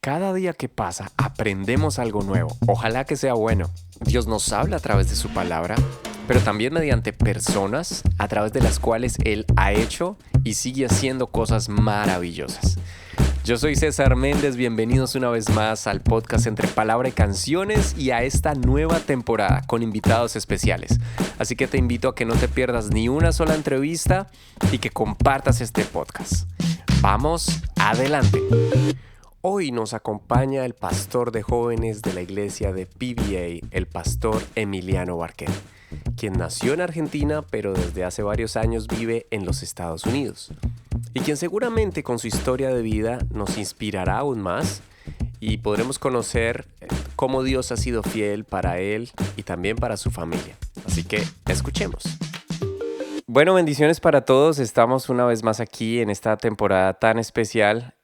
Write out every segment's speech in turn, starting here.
Cada día que pasa aprendemos algo nuevo. Ojalá que sea bueno. Dios nos habla a través de su palabra, pero también mediante personas a través de las cuales Él ha hecho y sigue haciendo cosas maravillosas. Yo soy César Méndez, bienvenidos una vez más al podcast Entre Palabra y Canciones y a esta nueva temporada con invitados especiales. Así que te invito a que no te pierdas ni una sola entrevista y que compartas este podcast. Vamos adelante. Hoy nos acompaña el pastor de jóvenes de la iglesia de PBA, el pastor Emiliano Barquet, quien nació en Argentina pero desde hace varios años vive en los Estados Unidos. Y quien seguramente con su historia de vida nos inspirará aún más y podremos conocer cómo Dios ha sido fiel para él y también para su familia. Así que escuchemos. Bueno, bendiciones para todos. Estamos una vez más aquí en esta temporada tan especial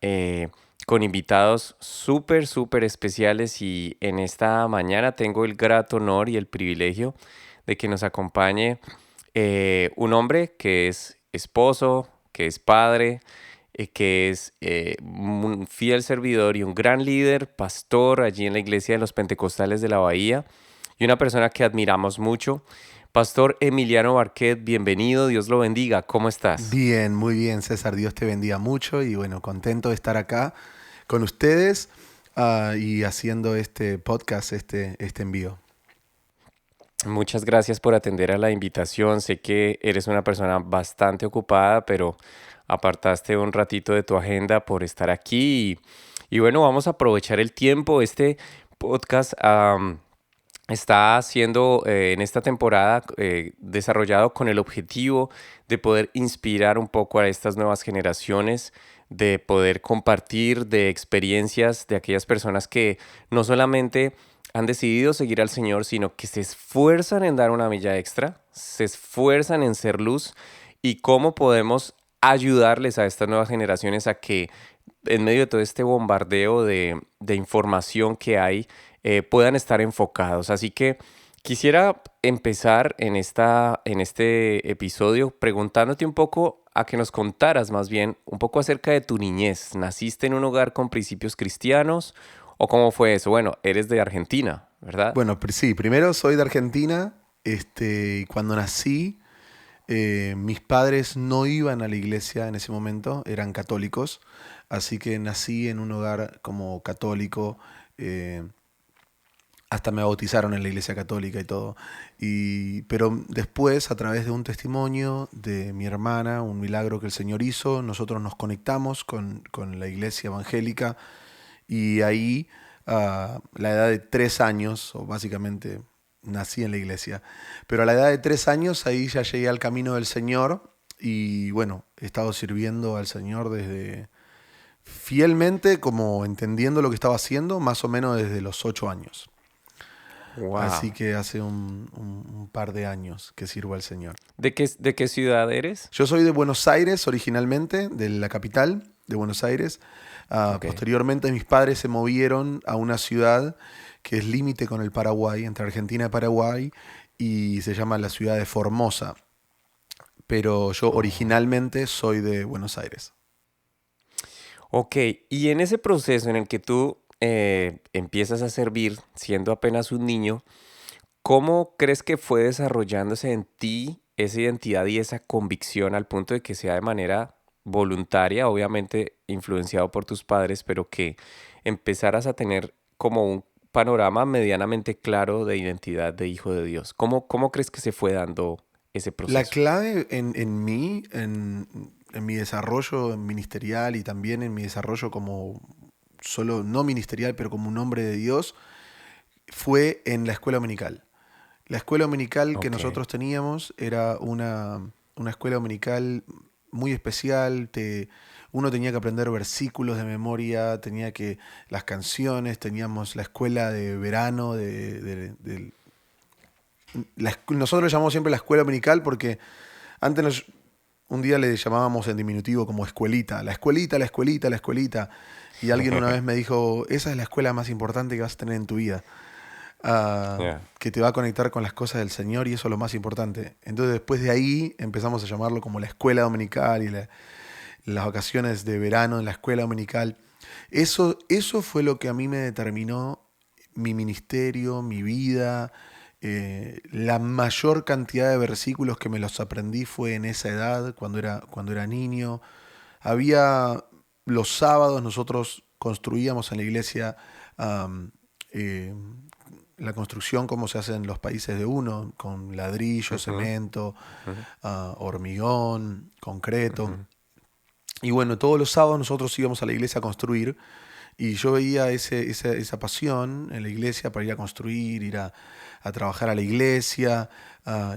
con invitados súper especiales y en esta mañana tengo el grato honor y el privilegio de que nos acompañe un hombre que es esposo, que es padre, que es un fiel servidor y un gran líder, pastor allí en la iglesia de los Pentecostales de la Bahía y una persona que admiramos mucho. Pastor Emiliano Barquet, bienvenido, Dios lo bendiga, ¿cómo estás? Bien, muy bien, César, Dios te bendiga mucho y bueno, contento de estar acá con ustedes y haciendo este podcast, este envío. Muchas gracias por atender a la invitación. Sé que eres una persona bastante ocupada, pero apartaste un ratito de tu agenda por estar aquí. Y bueno, vamos a aprovechar el tiempo. Este podcast está siendo en esta temporada desarrollado con el objetivo de poder inspirar un poco a estas nuevas generaciones, de poder compartir de experiencias de aquellas personas que no solamente han decidido seguir al Señor, sino que se esfuerzan en dar una milla extra, se esfuerzan en ser luz y cómo podemos ayudarles a estas nuevas generaciones a que en medio de todo este bombardeo de información que hay, puedan estar enfocados. Así que quisiera empezar en este episodio preguntándote un poco a que nos contaras más bien un poco acerca de tu niñez. ¿Naciste en un hogar con principios cristianos o cómo fue eso? Bueno, eres de Argentina, ¿verdad? Bueno, sí, primero soy de Argentina, y cuando nací, mis padres no iban a la iglesia en ese momento, eran católicos, así que nací en un hogar como católico, hasta me bautizaron en la iglesia católica y todo. Pero después, a través de un testimonio de mi hermana, un milagro que el Señor hizo, nosotros nos conectamos con la iglesia evangélica y ahí, a la edad de 3 años, o básicamente nací en la iglesia, pero a la edad de 3 años ahí ya llegué al camino del Señor y bueno, he estado sirviendo al Señor desde fielmente, como entendiendo lo que estaba haciendo, más o menos desde los 8 años. Así Wow. que hace un par de años que sirvo al Señor. ¿De qué ciudad eres? Yo soy de Buenos Aires originalmente, de la capital de Buenos Aires. Ok. Posteriormente mis padres se movieron a una ciudad que es límite con el Paraguay, entre Argentina y Paraguay, y se llama la ciudad de Formosa. Pero yo Oh. originalmente soy de Buenos Aires. Ok, y en ese proceso en el que tú empiezas a servir siendo apenas un niño, ¿cómo crees que fue desarrollándose en ti esa identidad y esa convicción al punto de que sea de manera voluntaria, obviamente influenciado por tus padres, pero que empezaras a tener como un panorama medianamente claro de identidad de hijo de Dios? ¿Cómo crees que se fue dando ese La proceso? clave en mí, en mi desarrollo ministerial y también en mi desarrollo como solo no ministerial, pero como un hombre de Dios, fue en la escuela dominical. La escuela dominical que Ok, nosotros teníamos era una escuela dominical muy especial. Uno tenía que aprender versículos de memoria, las canciones, teníamos la escuela de verano, nosotros le llamamos siempre la escuela dominical porque antes un día le llamábamos en diminutivo como escuelita, la escuelita, la escuelita, la escuelita. Y alguien una vez me dijo, esa es la escuela más importante que vas a tener en tu vida, ya. que te va a conectar con las cosas del Señor y eso es lo más importante. Entonces después de ahí empezamos a llamarlo como la escuela dominical y las vacaciones de verano en la escuela dominical. Eso fue lo que a mí me determinó mi ministerio, mi vida. La mayor cantidad de versículos que me los aprendí fue en esa edad, cuando era niño. Había los sábados, nosotros construíamos en la iglesia am, eh, la construcción como se hace en los países de uno, con ladrillo, Ujú, cemento, ujú, hormigón, concreto. ujú. Y bueno, todos los sábados nosotros íbamos a la iglesia a construir y yo veía esa pasión en la iglesia para ir a construir, a trabajar a la iglesia.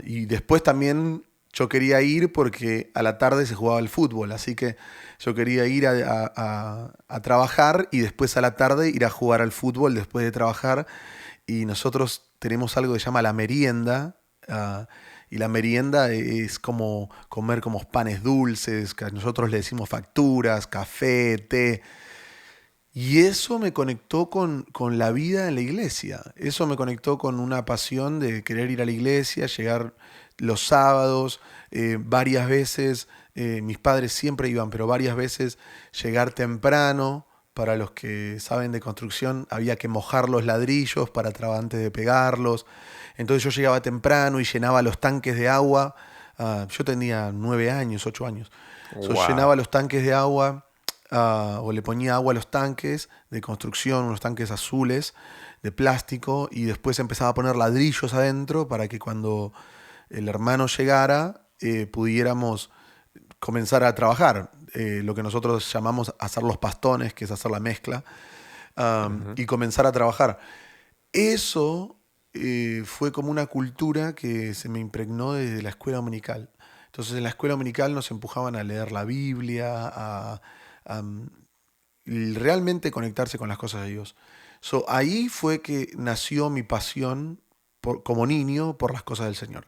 Y después también yo quería ir porque a la tarde se jugaba el fútbol, así que yo quería ir a trabajar y después a la tarde ir a jugar al fútbol después de trabajar. Y nosotros tenemos algo que se llama la merienda. Y la merienda es como comer como panes dulces, que nosotros le decimos facturas, café, té. Y eso me conectó con la vida en la iglesia. Eso me conectó con una pasión de querer ir a la iglesia, llegar los sábados, varias veces, mis padres siempre iban, pero varias veces llegar temprano. Para los que saben de construcción, había que mojar los ladrillos antes de pegarlos. Entonces yo llegaba temprano y llenaba los tanques de agua. Yo tenía 9 años, 8 años. So, Wow. llenaba los tanques de agua, o le ponía agua a los tanques de construcción, unos tanques azules de plástico, y después empezaba a poner ladrillos adentro para que cuando el hermano llegara pudiéramos comenzar a trabajar. Lo que nosotros llamamos hacer los pastones, que es hacer la mezcla, Ujú. y comenzar a trabajar. Eso fue como una cultura que se me impregnó desde la escuela dominical. Entonces en la escuela dominical nos empujaban a leer la Biblia, a realmente conectarse con las cosas de Dios. So, ahí fue que nació mi pasión como niño por las cosas del Señor.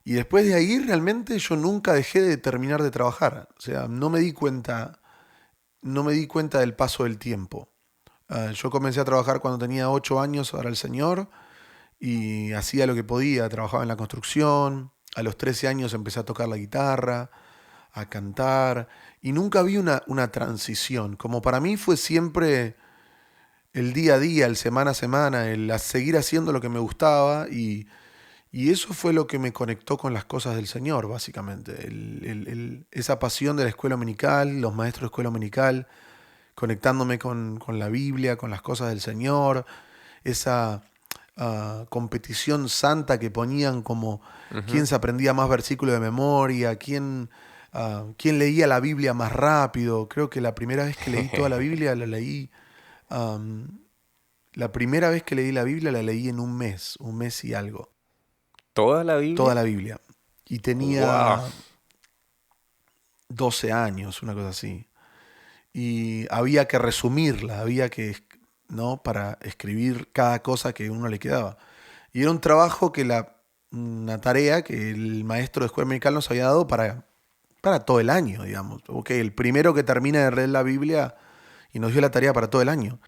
Y después de ahí realmente yo nunca dejé de terminar de trabajar. O sea, no me di cuenta del paso del tiempo. Yo comencé a trabajar cuando tenía 8 años para el Señor y hacía lo que podía. Trabajaba en la construcción. A los 13 años empecé a tocar la guitarra, a cantar. Y nunca vi una transición. Como para mí fue siempre el día a día, el semana a semana, el seguir haciendo lo que me gustaba. Y eso fue lo que me conectó con las cosas del Señor, básicamente. Esa pasión de la escuela dominical, los maestros de escuela dominical, conectándome con la Biblia, con las cosas del Señor, esa competición santa que ponían como quién Ujú. se aprendía más versículos de memoria, quién leía la Biblia más rápido. Creo que la primera vez que leí toda la Biblia la leí, um, la primera vez que leí la Biblia la leí en un mes y algo, ¿Toda la toda Biblia? la Biblia. Y Wow. tenía 12 años, una cosa así. Y había que resumirla, ¿no? Para escribir cada cosa que uno le quedaba. Y era un trabajo una tarea que el maestro de escuela dominical nos había dado para todo el año, digamos. Ok, el primero que termina de leer la Biblia y nos dio la tarea para todo el año.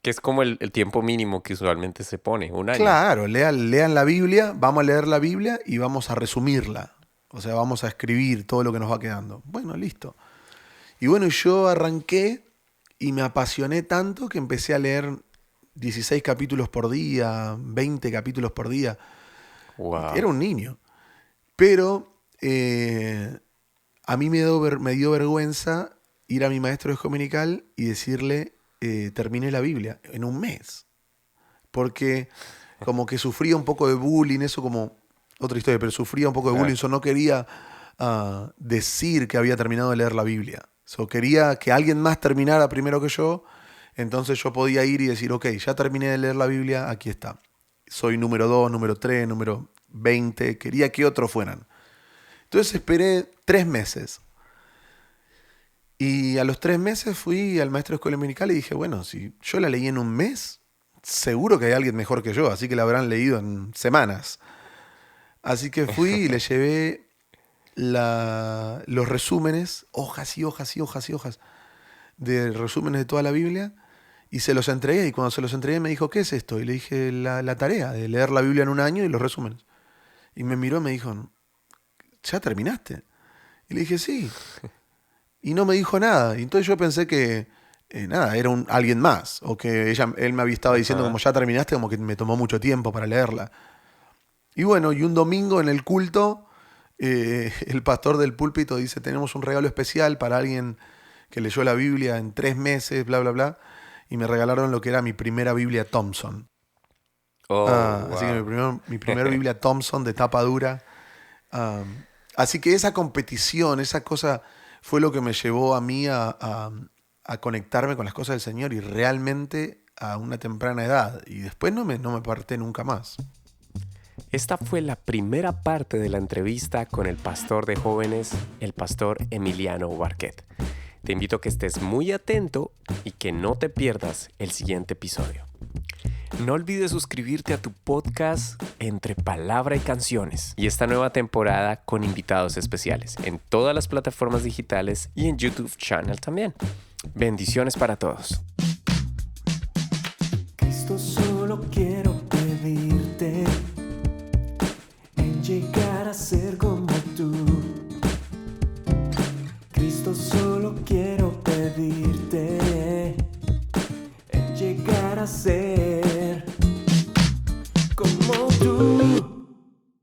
Que es como el tiempo mínimo que usualmente se pone, un año. Claro, lean la Biblia, vamos a leer la Biblia y vamos a resumirla. O sea, vamos a escribir todo lo que nos va quedando. Bueno, listo. Y bueno, yo arranqué y me apasioné tanto que empecé a leer 16 capítulos por día, 20 capítulos por día. Wow. Era un niño. Pero a mí me dio vergüenza ir a mi maestro de dominical y decirle, terminé la Biblia en un mes. Porque como que sufría un poco de bullying, eso como otra historia, pero sufría un poco de bullying, Claro. yo no quería decir que había terminado de leer la Biblia. So, quería que alguien más terminara primero que yo, entonces yo podía ir y decir, ok, ya terminé de leer la Biblia, aquí está. Soy número 2, número 3, número 20, quería que otros fueran. Entonces esperé 3 meses. Y a los 3 meses fui al maestro de escuela dominical y dije, bueno, si yo la leí en un mes, seguro que hay alguien mejor que yo, así que la habrán leído en semanas. Así que fui y le llevé los resúmenes, hojas y hojas y hojas y hojas de resúmenes de toda la Biblia, y se los entregué. Y cuando se los entregué me dijo, ¿qué es esto? Y le dije, la tarea de leer la Biblia en un año y los resúmenes. Y me miró y me dijo, ¿ya terminaste? Y le dije, sí. Y no me dijo nada. Y entonces yo pensé que nada, era alguien más. O que él me había estado diciendo como ya terminaste, como que me tomó mucho tiempo para leerla. Y bueno, y un domingo en el culto, el pastor del púlpito dice, tenemos un regalo especial para alguien que leyó la Biblia en 3 meses, bla, bla, bla. Y me regalaron lo que era mi primera Biblia Thompson. Así que mi primer Biblia Thompson de tapa dura. Así que esa competición, esa cosa fue lo que me llevó a mí a conectarme con las cosas del Señor y realmente a una temprana edad. Y después no me aparté nunca más. Esta fue la primera parte de la entrevista con el pastor de jóvenes, el pastor Emiliano Barquet. Te invito a que estés muy atento y que no te pierdas el siguiente episodio. No olvides suscribirte a tu podcast Entre Palabra y Canciones y esta nueva temporada con invitados especiales en todas las plataformas digitales y en YouTube Channel también. Bendiciones para todos. Cristo, solo quiero pedirte en llegar a ser como tú. Cristo, solo quiero pedirte en llegar a ser